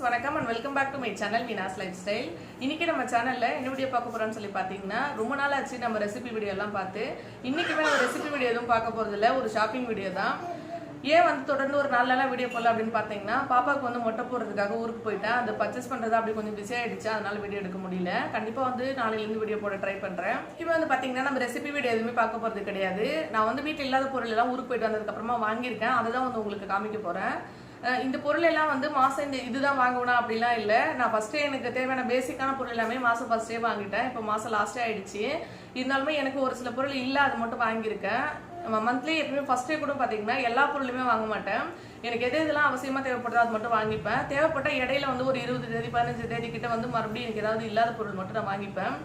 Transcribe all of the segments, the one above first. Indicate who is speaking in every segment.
Speaker 1: வணக்கம் and welcome back to my channel Meenas lifestyle. இன்னைக்கு நம்ம சேனல்ல என்ன வீடியோ பார்க்க போறோம்னு சொல்லி பாத்தீங்கன்னா ரொம்ப நாள் ஆச்சு நம்ம ரெசிபி வீடியோ எல்லாம் பார்த்து. இன்னைக்குமே நம்ம ரெசிபி வீடியோ எதுவும் பார்க்க போறது இல்ல, ஒரு ஷாப்பிங் வீடியோ தான். ஏன் வந்து தொடர்ந்து ஒரு 4 நாளா வீடியோ போடல அப்படின்னு பாத்தீங்கன்னா பாப்பாக்கு வந்து மொட்டை போடுறதுக்காக ஊருக்கு போயிட்டேன். அந்த பர்ச்சேஸ் பண்றது அப்படி கொஞ்சம் பிஸி ஆயிடுச்சு, அதனால வீடியோ எடுக்க முடியல. கண்டிப்பா வந்து நாளையில இருந்து வீடியோ போட ட்ரை பண்றேன். இப்போ வந்து பாத்தீங்கன்னா நம்ம ரெசிபி வீடியோ எதுவுமே பார்க்க போறது கிடையாது. நான் வந்து வீட்டில் இல்லாத பொருள் எல்லாம் ஊருக்கு போயிட்டு வந்ததுக்கு அப்புறமா வாங்கியிருக்கேன், அதுதான் வந்து உங்களுக்கு காமிக்க போறேன். இந்த பொருள் எல்லாம் வந்து மாசம் இதுதான் வாங்கணும் அப்படிலாம் இல்லை. நான் ஃபர்ஸ்டே எனக்கு தேவையான பேசிக்கான பொருள் எல்லாமே மாசம் ஃபர்ஸ்டே வாங்கிட்டேன். இப்போ மாசம் லாஸ்டே ஆயிடுச்சு. இருந்தாலுமே எனக்கு ஒரு சில பொருள் இல்லை, அது மட்டும் வாங்கியிருக்கேன். மந்த்லி எப்பவுமே ஃபர்ஸ்டே கூட பாத்தீங்கன்னா எல்லா பொருளுமே வாங்க மாட்டேன். எனக்கு எது இதெல்லாம் அவசியமா தேவைப்படுதோ அது மட்டும் வாங்கிப்பேன். தேவைப்பட்ட இடையில வந்து ஒரு 20 தேதி 15 தேதி கிட்ட வந்து மறுபடியும் எனக்கு ஏதாவது இல்லாத பொருள் மட்டும் நான் வாங்கிப்பேன்.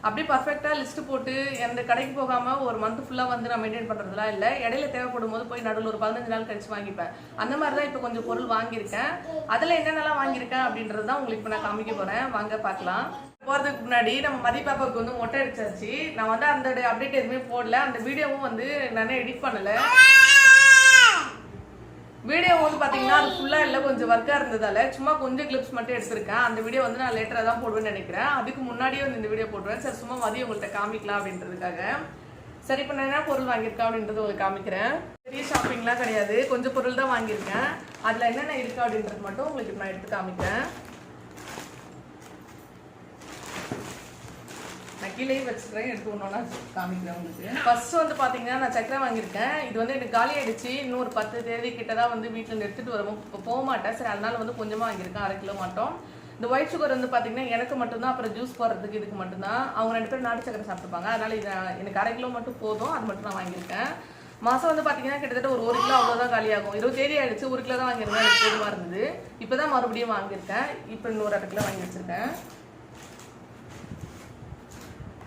Speaker 1: அப்படியே பர்ஃபெக்டா லிஸ்ட் போட்டு எந்த கடைக்கு போகாம ஒரு மந்த் ஃபுல்லா வந்து நான் மெயின்டைன் பண்றதுலாம் இல்லை. இடையில தேவைப்படும் போது போய் நடுவில் ஒரு 15 நாள் கழிச்சு வாங்கிப்பேன். அந்த மாதிரிதான் இப்போ கொஞ்சம் பொருள் வாங்கியிருக்கேன். அதுல என்னென்னலாம் வாங்கியிருக்கேன் அப்படின்றது தான் உங்களுக்கு இப்போ நான் காமிக்க போறேன். வாங்க பார்க்கலாம். போறதுக்கு முன்னாடி நம்ம மதிப்பாப்பாவுக்கு வந்து மொட்டை அடிச்சாச்சு. நான் வந்து அந்த அப்டேட் எதுவுமே போடல, அந்த வீடியோவும் வந்து நானே எடிட் பண்ணல. வீடியோ வந்து பாத்தீங்கன்னா அது ஃபுல்லா இல்ல, கொஞ்சம் ஒர்க்கா இருந்ததால சும்மா கொஞ்சம் கிளிப்ஸ் மட்டும் எடுத்திருக்கேன். அந்த வீடியோ வந்து நான் லேட்டரா தான் போடுவேன்னு நினைக்கிறேன். அதுக்கு முன்னாடியே வந்து இந்த வீடியோ போடுவேன். சரி சும்மா மதியம் உங்கள்கிட்ட காமிக்கலாம் அப்படின்றதுக்காக. சரி இப்ப நான் என்ன பொருள் வாங்கியிருக்கேன் அப்படின்றது உங்களுக்கு காமிக்கிறேன். பெரிய ஷாப்பிங்லாம் கிடையாது, கொஞ்சம் பொருள் தான் வாங்கியிருக்கேன். அதுல என்னென்ன இருக்கு அப்படின்றது மட்டும் உங்களுக்கு நான் எடுத்து காமிக்கிறேன். நான் கீழே வச்சுக்கிறேன், எடுத்து ஒன்றா காமிக்கிறேன் உங்களுக்கு. ஃபர்ஸ்ட் வந்து பாத்தீங்கன்னா நான் சக்கரை வாங்கியிருக்கேன். இது வந்து எனக்கு காலி ஆயிடுச்சு. இன்னும் ஒரு 10 தேதி கிட்டதான் வந்து வீட்டுல இருந்து எடுத்துட்டு வருவோம். இப்போ போக மாட்டேன், சரி அதனால வந்து கொஞ்சமா வாங்கியிருக்கேன், 1/2 கிலோ மட்டும். இந்த ஒயிட் சுகர் வந்து பாத்தீங்கன்னா எனக்கு மட்டும்தான், அப்புறம் ஜூஸ் போடுறதுக்கு இதுக்கு மட்டும்தான். அவங்க 2 பேரும் நாட்டு சக்கரை சாப்பிட்டுப்பாங்க, அதனால இது எனக்கு 1/2 கிலோ மட்டும் போதும். அது மட்டும் நான் வாங்கியிருக்கேன். மாசம் வந்து பாத்தீங்கன்னா கிட்டத்தட்ட ஒரு 1 கிலோ அவ்வளவுதான் காலியாகும். 20 தேதி ஆயிடுச்சு, 1 கிலோ தான் வாங்கியிருந்தேன். எனக்கு போதுமா இருந்தது. இப்பதான் மறுபடியும் வாங்கியிருக்கேன். இப்போ இன்னொரு 1/2 கிலோ வாங்கி வச்சிருக்கேன்.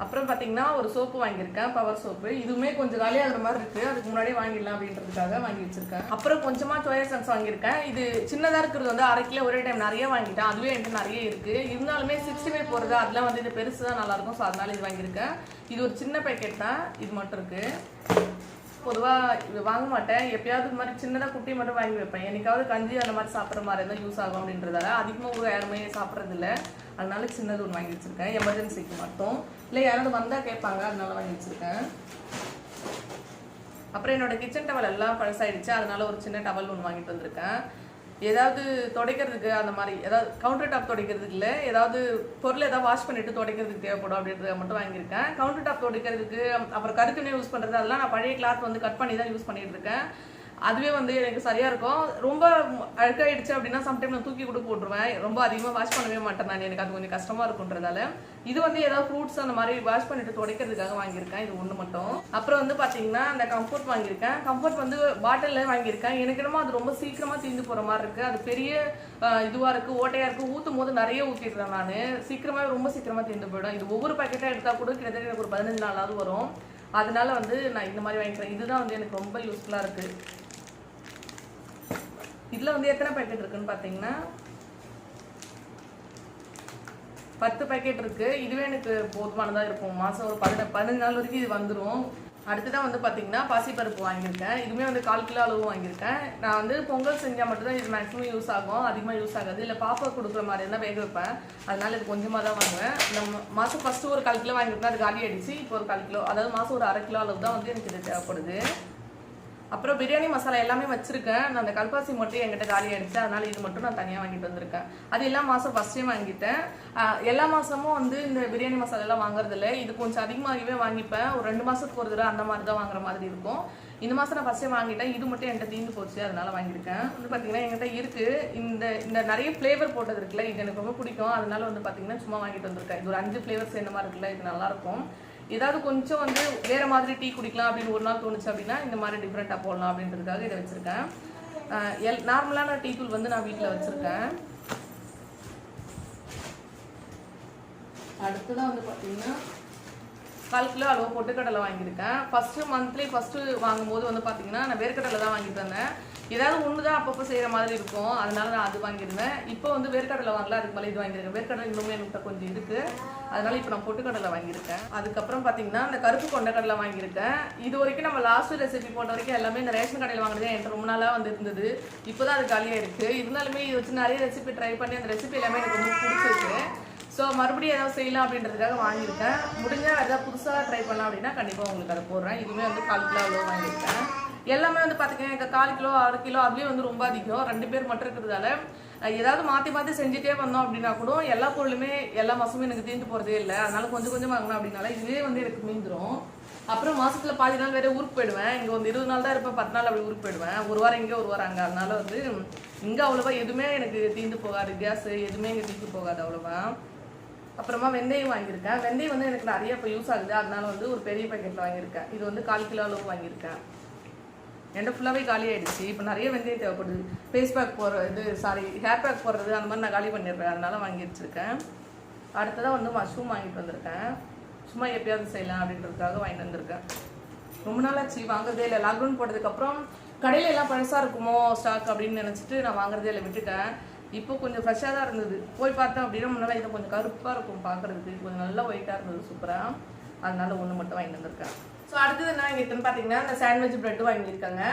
Speaker 1: அப்புறம் பாத்தீங்கன்னா ஒரு சோப்பு வாங்கியிருக்கேன், பவர் சோப்பு. இதுவுமே கொஞ்சம் காலியாகிற மாதிரி இருக்கு, அதுக்கு முன்னாடியே வாங்கிடலாம் அப்படின்றதுக்காக வாங்கி வச்சிருக்கேன். அப்புறம் கொஞ்சமா சோயா சங்ஸ் வாங்கியிருக்கேன். இது சின்னதா இருக்கிறது வந்து 1/2 கிலோ ஒரே டைம் நிறைய வாங்கிட்டேன். அதுவே என்கிட்ட நிறைய இருக்கு. இருந்தாலுமே 65 போறது அதெல்லாம் வந்து இது பெருசு தான் நல்லா இருக்கும், ஸோ அதனால இது வாங்கியிருக்கேன். இது ஒரு சின்ன பேக்கெட் தான், இது மட்டும் இருக்கு. பொதுவா இது வாங்க மாட்டேன், எப்பயாவது இது மாதிரி சின்னதாக குட்டி மட்டும் வாங்கி வைப்பேன். என்னைக்காவது கஞ்சி அந்த மாதிரி சாப்பிட்ற மாதிரி இருந்தால் யூஸ் ஆகும் அப்படின்றதால அதிகமாக யாருமே சாப்பிட்றது இல்லை, அதனால சின்னது ஒன்று வாங்கி வச்சிருக்கேன். எமர்ஜென்சிக்கு மட்டும், இல்லை யாராவது வந்தா கேட்பாங்க, அதனால வாங்கி வச்சிருக்கேன். அப்புறம் என்னோட கிச்சன் டவல் எல்லாம் பழசாயிடுச்சு, அதனால ஒரு சின்ன டவல் ஒன்று வாங்கிட்டு வந்திருக்கேன். ஏதாவது துடைக்கிறதுக்கு அந்த மாதிரி, ஏதாவது கவுண்டர் டாப் துடைக்கிறதுக்கு இல்லை, ஏதாவது பொருள் ஏதாவது வாஷ் பண்ணிட்டு துடைக்கிறதுக்கு தேவைப்படும் அப்படின்றத மட்டும் வாங்கியிருக்கேன். கவுண்டர் டாப் துடைக்கிறதுக்கு அப்புறம் கருத்துணை யூஸ் பண்றது அதெல்லாம் நான் பழைய கிளாத் வந்து கட் பண்ணி தான் யூஸ் பண்ணிட்டு இருக்கேன். அதுவே வந்து எனக்கு சரியா இருக்கும். ரொம்ப அழுக்காயிடுச்சு அப்படின்னா சம்டைம் நான் தூக்கி கூட போட்டுருவேன். ரொம்ப அதிகமாக வாஷ் பண்ணவே மாட்டேன் நான், எனக்கு அது கொஞ்சம் கஷ்டமா இருக்குன்றதால. இது வந்து ஏதாவது ஃப்ரூட்ஸ் அந்த மாதிரி வாஷ் பண்ணிட்டு துடைக்கிறதுக்காக வாங்கியிருக்கேன், இது ஒன்று மட்டும். அப்புறம் வந்து பாத்தீங்கன்னா அந்த கம்ஃபர்ட் வாங்கியிருக்கேன். கம்ஃபர்ட் வந்து பாட்டில்ல வாங்கியிருக்கேன். எனக்கு என்னமோ அது ரொம்ப சீக்கிரமா தீர்ந்து போற மாதிரி இருக்கு. அது பெரிய இதுவா இருக்கு, ஓட்டையா இருக்கு, ஊத்தும் போது நிறைய ஊத்திடுறேன் நான். ரொம்ப சீக்கிரமா தீர்ந்து போயிடும். இது ஒவ்வொரு பேக்கெட்டா எடுத்தா கூட கிட்டத்தட்ட எனக்கு ஒரு 15 நாளாவது வரும். அதனால வந்து நான் இந்த மாதிரி வாங்கிக்கிறேன். இதுதான் வந்து எனக்கு ரொம்ப யூஸ்ஃபுல்லா இருக்கு. இதுல வந்து எத்தனை பேக்கெட் இருக்குன்னு பாத்தீங்கன்னா 10 பேக்கெட் இருக்கு. இதுவே எனக்கு போதுமானதா இருக்கும். மாசம் ஒரு 15 நாள் வரைக்கும் இது வந்துடும். அடுத்துதான் வந்து பாத்தீங்கன்னா பாசிப்பருப்பு வாங்கியிருக்கேன். இதுவுமே வந்து 1/4 கிலோ அளவு வாங்கியிருக்கேன். நான் வந்து பொங்கல் செஞ்சா மட்டும் தான் இது மேக்ஸிமம் யூஸ் ஆகும், அதிகமா யூஸ் ஆகாது. இல்லை பாப்பா கொடுக்குற மாதிரி இருந்தால் வேக வைப்பேன், அதனால இது கொஞ்சமா தான் வாங்குவேன். நம்ம மாசம் ஃபர்ஸ்ட் ஒரு 1/4 கிலோ வாங்கியிருக்கேன், அது காலி ஆயிடுச்சு. இப்போ ஒரு 1/4 கிலோ, அதாவது மாசம் ஒரு 1/2 கிலோ அளவு தான் வந்து எனக்கு இது தேவைப்படுது. அப்புறம் பிரியாணி மசாலா எல்லாமே வச்சிருக்கேன். நான் அந்த கல்பாசி மட்டும் என்கிட்ட காலி ஆயிடுச்சு, அதனால இது மட்டும் நான் தனியாக வாங்கிட்டு வந்திருக்கேன். அது எல்லா மாசம் ஃபர்ஸ்டே வாங்கிட்டேன். எல்லா மாசமும் வந்து இந்த பிரியாணி மசாலா எல்லாம் வாங்குறது இல்லை, இது கொஞ்சம் அதிகமாகவே வாங்கிப்பேன். ஒரு 2 மாசத்துக்கு ஒரு தடவை அந்த மாதிரி தான் வாங்குற மாதிரி இருக்கும். இந்த மாசம் நான் ஃபர்ஸ்டே வாங்கிட்டேன். இது மட்டும் என்கிட்ட தீர்ந்து போச்சு, அதனால வாங்கியிருக்கேன். வந்து பாத்தீங்கன்னா என்கிட்ட இருக்கு இந்த நிறைய ஃபிளேவர் போட்டது இருக்குல்ல, இது எனக்கு ரொம்ப பிடிக்கும். அதனால வந்து பாத்தீங்கன்னா சும்மா வாங்கிட்டு வந்திருக்கேன். இது ஒரு 5 ஃபிளேவர் சேர்ந்த மாதிரி இருக்குல்ல, இது நல்லா இருக்கும். ஏதாவது கொஞ்சம் வந்து வேற மாதிரி டீ குடிக்கலாம் அப்படின்னு ஒரு நாள் தோணுச்சு அப்படின்னா இந்த மாதிரி டிஃப்ரெண்டா போடலாம் அப்படின்றதுக்காக இதை வச்சிருக்கேன். நார்மலான டீ தூள் வந்து நான் வீட்டில் வச்சிருக்கேன். அடுத்ததான் வந்து பாத்தீங்கன்னா 1/4 கிலோ அளவு பொட்டுக்கடலை வாங்கியிருக்கேன். ஃபர்ஸ்ட் மந்த்லி வாங்கும்போது வந்து பாத்தீங்கன்னா நான் வேர்க்கடலை தான் வாங்கிட்டு வந்தேன். ஏதாவது ஒன்று தான் அப்பப்போ செய்கிற மாதிரி இருக்கும், அதனால நான் அது வாங்கியிருந்தேன். இப்போ வந்து வேர்க்கடலை வாங்கல, அதுக்கு மேலே இது வாங்கியிருக்கேன். வேர்க்கடலை இன்னுமே எனக்கு கொஞ்சம் இருக்குது, அதனால இப்போ நான் பொட்டுக்கடலை வாங்கியிருக்கேன். அதுக்கப்புறம் பார்த்தீங்கன்னா இந்த கருப்பு கொண்டக்கடலை வாங்கியிருக்கேன். இது வரைக்கும் நம்ம லாஸ்ட் ரெசிபி போட்ட வரைக்கும் எல்லாமே இந்த ரேஷன் கடையில் வாங்கினது என்கிட்ட ரொம்ப நாளாக வந்து இருந்தது. இப்போ தான் அது காலியாக இருக்குது. இருந்தாலுமே இது வச்சு நிறைய ரெசிபி ட்ரை பண்ணி அந்த ரெசிபி எல்லாமே எனக்கு ரொம்ப பிடிச்சிருக்கு. ஸோ மறுபடியும் ஏதாவது செய்யலாம் அப்படின்றதுக்காக வாங்கியிருக்கேன். முடிஞ்சால் ஏதாவது புதுசாக ட்ரை பண்ணலாம் அப்படின்னா கண்டிப்பாக உங்களுக்கு அதை போடுறேன். இதுவுமே வந்து 1/4 கிலோ அவ்வளோ வாங்கியிருக்கேன். எல்லாமே வந்து பார்த்தீங்கன்னா எனக்கு 1/4 கிலோ 1/2 கிலோ அதுலேயே வந்து ரொம்ப அதிகம். 2 பேர் மட்டும் இருக்கிறதால ஏதாவது மாற்றி மாற்றி செஞ்சுட்டே வந்தோம் அப்படின்னா கூட எல்லா பொருளுமே எல்லா மாதமும் எனக்கு தீர்ந்து போகிறதே இல்லை. அதனால கொஞ்சம் கொஞ்சம் வாங்கணும் அப்படின்னால இதுவே வந்து எனக்கு மீந்துடும். அப்புறம் மாதத்தில் பாதி நாள் வேறு ஊருக்கு போயிடுவேன். இங்கே வந்து 20 நாள் தான் இருப்பேன், 10 நாள் அப்படி ஊருக்கு போயிடுவேன். ஒரு வாரம் இங்கே ஒரு வாரம் அங்கே. அதனால வந்து இங்கே அவ்வளோவா எதுவுமே எனக்கு தீர்ந்து போகாது, கேஸு எதுவுமே இங்கே தீர்ந்து போகாது அவ்வளோவா. அப்புறமா வெந்தயம் வாங்கியிருக்கேன். வெந்தயம் வந்து எனக்கு நிறைய இப்போ யூஸ் ஆகுது, அதனால வந்து ஒரு பெரிய பேக்கெட்டில் வாங்கியிருக்கேன். இது வந்து 1/4 கிலோ அளவு வாங்கியிருக்கேன். என்கிட்ட ஃபுல்லாகவே காலி ஆகிடுச்சு. இப்போ நிறைய வெந்தயம் தேவைப்படுது. ஃபேஸ் பேக் போடுறது, ஹேர் பேக் போடுறது, அந்த மாதிரி நான் காலி பண்ணிடுறேன், அதனால வாங்கி வச்சுருக்கேன். அடுத்ததாக வந்து மஷ்ரூம் வாங்கிட்டு வந்திருக்கேன். சும்மா எப்பயாவது செய்யலாம் அப்படின்றதுக்காக வாங்கிட்டு வந்திருக்கேன். ரொம்ப நாளாச்சு வாங்குறதே இல்லை. லாக்டவுன் போட்டதுக்கப்புறம் கடையில் எல்லாம் பழசாக இருக்குமோ ஸ்டாக் அப்படின்னு நினச்சிட்டு நான் வாங்குறதே இல்லை, விட்டுட்டேன். இப்போ கொஞ்சம் ஃப்ரெஷ்ஷாக தான் இருந்தது. போய் பார்த்தேன் அப்படின்னா முன்னாடி இதை கொஞ்சம் கருப்பாக இருக்கும் பார்க்குறதுக்கு, கொஞ்சம் நல்லா ஒயிட்டாக இருந்தது, சூப்பராக. அதனால ஒன்று மட்டும் வாங்கிட்டு வந்திருக்கேன். ஸோ அடுத்தது என்ன வாங்கியிருக்கேன்னு பார்த்தீங்கன்னா இந்த சாண்ட்விச் ப்ரெட்டு வாங்கியிருக்காங்க.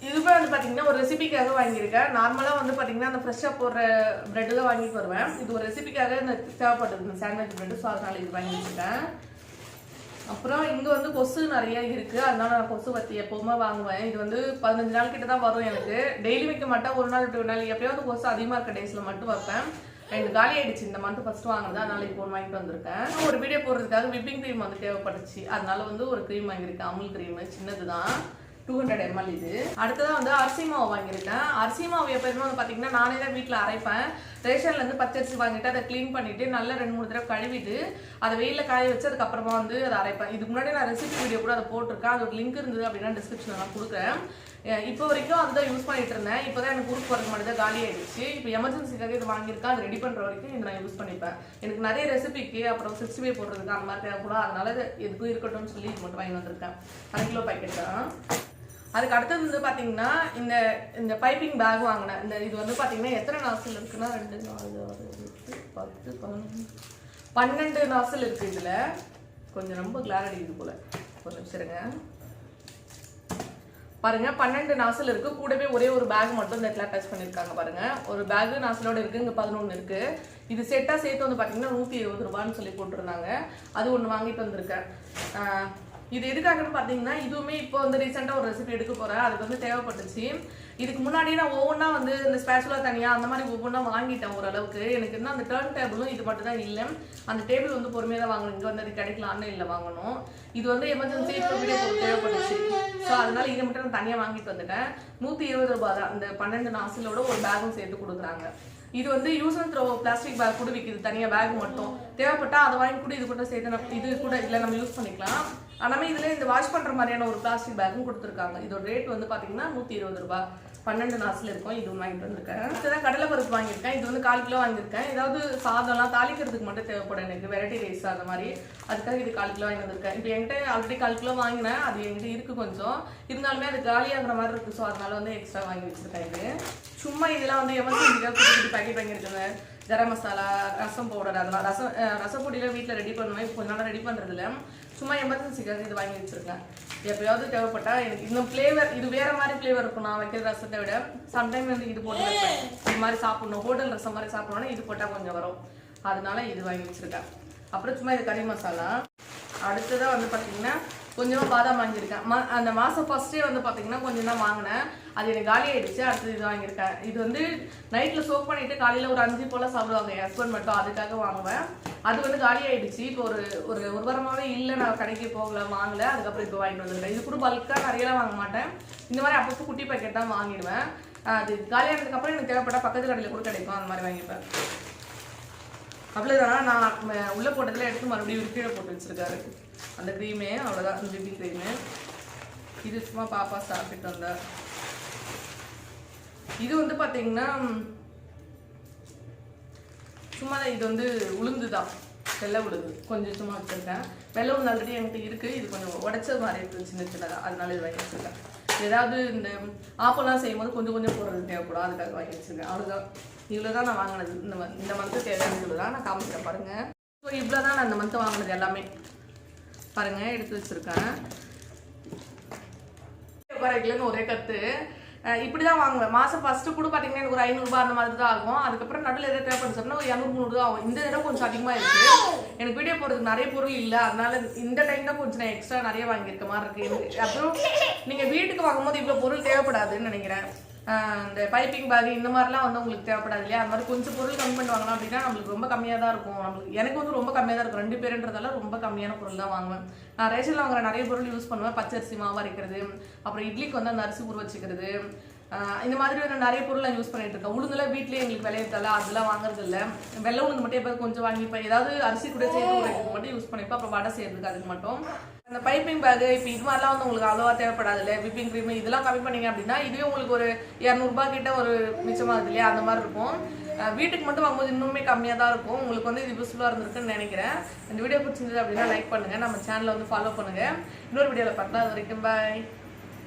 Speaker 1: இதுவே வந்து பார்த்தீங்கன்னா ஒரு ரெசிபிக்காக வாங்கியிருக்கேன். நார்மலாக வந்து பார்த்தீங்கன்னா அந்த ஃப்ரெஷ்ஷாக போடுற ப்ரெட்டு தான் வாங்கிட்டு வருவேன். இது ஒரு ரெசிபிக்காக இந்த தேவைப்படுது இந்த சாண்ட்விச் ப்ரெட்டு. ஸோ அதனால இது வாங்கி வச்சுருக்கேன். அப்புறம் இங்கே வந்து கொசு நிறைய இருக்குது, அதனால நான் கொசு பற்றி எப்போவுமே வாங்குவேன். இது வந்து 15 நாள் கிட்ட தான் வரும் எனக்கு. டெய்லி வைக்க மாட்டேன், ஒரு நாள் 2 நாள் எப்பயாவது கொசு அதிகமாக இருக்க டேஸில் மட்டும் வைப்பேன். எனக்கு காலி ஆயிடுச்சு இந்த மந்த் ஃபர்ஸ்ட் வாங்கினது, அதனால இப்போ ஒன்று வாங்கிட்டு வந்திருக்கேன். ஒரு வீடியோ போடுறதுக்காக விப்பிங் க்ரீம் வந்து தேவைப்பட்டுச்சு, அதனால வந்து ஒரு க்ரீம் வாங்கியிருக்கேன். அமுல் க்ரீம் சின்னது தான், 200 ml இது. அடுத்ததான் வந்து அரிசி மாவு வாங்கியிருக்கேன். அரிசி மாவு எப்போதுமே வந்து பார்த்தீங்கன்னா நானே தான் வீட்டில் அரைப்பேன். ரேஷன்லேருந்து பச்சரிசி வாங்கிட்டு அதை க்ளீன் பண்ணிவிட்டு நல்லா 2-3 தடவை கழுவிட்டு அதை வெயிலில் காய வச்சு அதுக்கப்புறமா வந்து அதை அரைப்பேன். இதுக்கு முன்னாடி நான் ரெசிபி வீடியோ கூட அதை போட்டிருக்கேன், அது ஒரு லிங்க் இருந்தது அப்படின்னா டிஸ்கிரிப்ஷனில் நான் கொடுக்குறேன். இப்போ வரைக்கும் அதுதான் யூஸ் பண்ணிட்டு இருந்தேன். இப்போ தான் எனக்கு ஊருக்கு போகிறது மட்டும் தான் காலி ஆயிடுச்சு. இப்போ எமர்ஜென்சிக்காக இது வாங்கியிருக்கேன், அது ரெடி பண்ணுற வரைக்கும் இதை நான் யூஸ் பண்ணிப்பேன். எனக்கு நிறைய ரெசிபிக்கு அப்புறம் 65 போடுறதுக்கு அந்த மாதிரி தேவைப்படும், அதனால எதுக்கும் இருக்கட்டும்னு சொல்லி இது மட்டும் வாங்கி வந்திருக்கேன். 1/2 கிலோ பேக்கெட் தான். அதுக்கு அடுத்தது வந்து பார்த்தீங்கன்னா இந்த பைப்பிங் பேக் வாங்கினேன். இது வந்து பார்த்தீங்கன்னா எத்தனை நாசில் இருக்குன்னா 2 4 6 8 10 11 நாசில் இருக்குது. இதில் கொஞ்சம் ரொம்ப கிளாரிட்டி இது போல் ஒரு நிமிஷம் இருங்க பாருங்க. 12 நாசில் இருக்கு, கூடவே ஒரே ஒரு பேக் மட்டும் இந்த இடத்துல அட்டாச் பண்ணியிருக்காங்க பாருங்க. ஒரு பேக் நாசிலோட இருக்கு, இங்கே 11 இருக்கு. இது செட்டாக சேர்த்து வந்து பார்த்தீங்கன்னா 120 ரூபான்னு சொல்லி போட்டிருந்தாங்க. அது ஒன்று வாங்கிட்டு வந்திருக்கேன். இது எதுக்காகன்னு பார்த்தீங்கன்னா இதுவுமே இப்போ வந்து ரீசெண்டாக ஒரு ரெசிபி எடுக்க போகிறேன், அதுக்கு வந்து தேவைப்பட்டுச்சு. இதுக்கு முன்னாடியே நான் ஒவ்வொன்றா வந்து இந்த ஸ்பேச்சுலா தனியாக அந்த மாதிரி ஒவ்வொன்றா வாங்கிட்டேன் ஓரளவுக்கு. எனக்கு இன்னும் அந்த டர்ன் டேபிளும் இது மட்டும் தான் இல்லை. அந்த டேபிள் வந்து பொறுமையாக தான் வாங்கணும், இங்கே வந்து அது கிடைக்கல, ஆன்லைனில் வாங்கணும். இது வந்து எமர்ஜென்சி இப்போ வீடியோ தேவைப்பட்டுச்சு. ஸோ அதனால இதை மட்டும் நான் தனியாக வாங்கிட்டு வந்துட்டேன். 120 ரூபா தான். இந்த 12 நாசிலோட ஒரு பேக்கும் சேர்த்து கொடுக்குறாங்க. இது வந்து use and throw plastic bag கூட விற்கிது, தனியாக பேக் மட்டும். தேவைப்பட்டா அதை வாங்கி கூட இது கூட சேர்த்து இது கூட இல்லை நம்ம யூஸ் பண்ணிக்கலாம். ஆனால் இதில் இந்த வாஷ் பண்ணுற மாதிரியான ஒரு பிளாஸ்டிக் பேக்கும் கொடுத்துருக்காங்க. இதோட ரேட் வந்து பார்த்தீங்கன்னா 120 ரூபா. 12 நாசில் இருக்கும். இது வாங்கிட்டு வந்திருக்கேன். இதுதான் கடலை பருப்பு வாங்கியிருக்கேன். இது வந்து 1/4 கிலோ வாங்கியிருக்கேன். ஏதாவது சாதம்லாம் தாளிக்கிறதுக்கு மட்டும் தேவைப்படும் எனக்கு, வெரைட்டி ரைஸ் அந்த மாதிரி. அதுக்காக இது 1/4 கிலோ வாங்கி வந்திருக்கேன். இப்போ என்கிட்ட ஆல்ரெடி 1/4 கிலோ வாங்கினேன், அது என்கிட்ட இருக்குது கொஞ்சம். இருந்தாலுமே அது காலியாகிற மாதிரி இருக்குது, ஸோ அதனால வந்து எக்ஸ்ட்ரா வாங்கி வச்சுருக்கேன். இது சும்மா இதெல்லாம் வந்து எமர்ஜென்சிக்காக குட்டி பேக்கெட் வாங்கியிருக்கேங்க. கரம் மசாலா, ரசம் பவுடர், அதெல்லாம் ரசப்பொடியில் வீட்டில் ரெடி பண்ணுவேன். இப்போ கொஞ்ச நாள் ரெடி பண்ணுறதில்ல, சும்மா எமர்ஜென்சிக்காக இது வாங்கி வச்சுருக்கேன். எப்பயாவது தேவைப்பட்டா எனக்கு இன்னும் ஃப்ளேவர் இது வேறு மாதிரி ஃப்ளேவர் இருக்கும் நான் வைக்கிற ரசத்தை விட. சம்டைம் வந்து இது போட்டு வைப்பேன். இது மாதிரி சாப்பிட்ணும், ஹோட்டல் ரசம் மாதிரி சாப்பிட்ணுன்னா இது போட்டால் கொஞ்சம் வரும், அதனால இது வாங்கி வச்சுருக்கேன். அப்புறம் சும்மா இது கறி மசாலா. அடுத்ததாக வந்து பார்த்தீங்கன்னா கொஞ்சமாக பாதாம் வாங்கியிருக்கேன். அந்த மாதம் ஃபஸ்ட்டே வந்து பார்த்தீங்கன்னா கொஞ்சம் தான் வாங்கினேன், அது எனக்கு காலி ஆகிடுச்சு. அடுத்தது இது வாங்கியிருக்கேன். இது வந்து நைட்டில் சோக் பண்ணிவிட்டு காலையில் ஒரு 5 போல் சாப்பிடுவாங்க என் ஹஸ்பண்ட் மட்டும், அதுக்காக வாங்குவேன். அது வந்து காலி ஆகிடுச்சு. இப்போ ஒரு வாரமாகவே இல்லை, நான் கடைக்கு போகல, வாங்கலை. அதுக்கப்புறம் இப்போ வாங்கிட்டு வந்துருக்கேன். இது கூட பல்காக நிறையலாம் வாங்க மாட்டேன், இந்த மாதிரி அப்பப்போ குட்டி பேக்கெட் தான் வாங்கிடுவேன். அது காலியானதுக்கப்புறம் எனக்கு தேவைப்பட்டால் பக்கத்து கடையில் கூட கிடைக்கும், அந்த மாதிரி வாங்கிப்பேன். அவ்வளோதான். நான் உள்ளே போட்டதில் எடுத்து மறுபடியும் கீழே போட்டு வச்சுருக்காரு அந்த க்ரீமே. அவ்வளோதான் அந்த விப்பிங் க்ரீமு. இது சும்மா பாப்பா சாப்பிட்டு வந்தேன். இது வந்து பார்த்தீங்கன்னா சும்மா தான், இது வந்து உளுந்து தான், வெள்ளை உளுந்து கொஞ்சம் சும்மா வச்சுருக்கேன். வெள்ளை உளுந்து ஆல்ரெடி என்கிட்ட இருக்குது, இது கொஞ்சம் உடைச்ச மாதிரி இருக்குது சின்ன சின்னதாக, அதனால இது வாங்கி வச்சுருக்கேன். ஏதாவது இந்த ஆப்பெல்லாம் செய்யும்போது கொஞ்சம் கொஞ்சம் போடுறது தேவைப்படும், அதுக்காக வாங்கி வச்சுருக்கேன். அவ்வளோதான். இவ்வளோ தான் நான் வாங்கினது இந்த மந்த்து தேவையான இவ்வளோ தான் நான் காமிக்கிறேன் பாருங்கள். ஸோ இவ்வளோ தான் நான் இந்த மந்த்து வாங்கினது எல்லாமே பாருங்கள், எடுத்து வச்சுருக்கேன். வரைக்கலன்னு ஒரே கற்று இப்படி தான் வாங்குவேன். மாதம் ஃபஸ்ட்டு கூட பார்த்தீங்கன்னா எனக்கு ஒரு 500 ரூபாய் அந்த மாதிரி தான் ஆகும். அதுக்கப்புறம் நடுவில் எதாவது தேவைப்படுச்சுன்னா ஒரு 200-300 தான் ஆகும். இந்த தடவை கொஞ்சம் அதிகமாக இருக்குது. எனக்கு வீடியோ போடுறதுக்கு நிறைய பொருள் இல்லை, அதனால இந்த டைம் தான் கொஞ்சம் நான் எக்ஸ்ட்ரா நிறைய வாங்கியிருக்க மாதிரி இருக்குது. அப்புறம் நீங்கள் வீட்டுக்கு வாங்கும்போது இவ்வளோ பொருள் தேவைப்படாதுன்னு நினைக்கிறேன். இந்த பைப்பிங் பேக் இந்த மாதிரிலாம் வந்து உங்களுக்கு தேவைப்படாது இல்லையா? அது மாதிரி கொஞ்சம் பொருள் கம்மி பண்ணி வாங்கலாம் அப்படின்னா நம்மளுக்கு ரொம்ப கம்மியாக தான் இருக்கும். நம்மளுக்கு எனக்கு வந்து ரொம்ப கம்மியாக தான் இருக்கும். 2 பேருன்றதால ரொம்ப கம்மியான பொருள் தான் வாங்குவேன். நான் ரேஷனில் வாங்குற நிறைய பொருள் யூஸ் பண்ணுவேன். பச்சரிசி மாவு அரைக்கிறது, அப்புறம் இட்லிக்கு வந்து அந்த அரிசி ஊற வச்சுக்கிறது, இந்த மாதிரி நிறைய பொருள் நான் யூஸ் பண்ணிட்டு இருக்கேன். உளுந்துலாம் வீட்லேயே எங்களுக்கு விளையத்தால அதெல்லாம் வாங்குறது இல்லை. வெள்ளை உளுந்து மட்டும் எப்போது கொஞ்சம் வாங்கிப்பேன். ஏதாவது அரிசி கூட சேர்த்து உரைக்கிறதுக்கு மட்டும் யூஸ் பண்ணிப்பேன். அப்புறம் வடை செய்யறதுக்கு அதுக்கு மட்டும். அந்த பைப்பிங் பேக் இப்போ இது மாதிரிலாம் வந்து உங்களுக்கு அவ்வளோவா தேவைப்படாது இல்லை. விப்பிங் க்ரீம் இதெல்லாம் கம்மி பண்ணீங்க அப்படின்னா இதுவே உங்களுக்கு ஒரு 200 ரூபாய் கிட்ட ஒரு மிச்சமாகுது இல்லையா? அந்த மாதிரி இருக்கும். வீட்டுக்கு மட்டும் வாங்கும்போது இன்னுமே கம்மியாக தான் இருக்கும். உங்களுக்கு வந்து இது யூஸ்ஃபுல்லாக இருந்திருக்குன்னு நினைக்கிறேன். இந்த வீடியோ பிடிச்சிருந்தது அப்படின்னா லைக் பண்ணுங்கள், நம்ம சேனலை வந்து ஃபாலோ பண்ணுங்கள். இன்னொரு வீடியோவில் பார்க்கலாம். அது வரைக்கும் பாய்.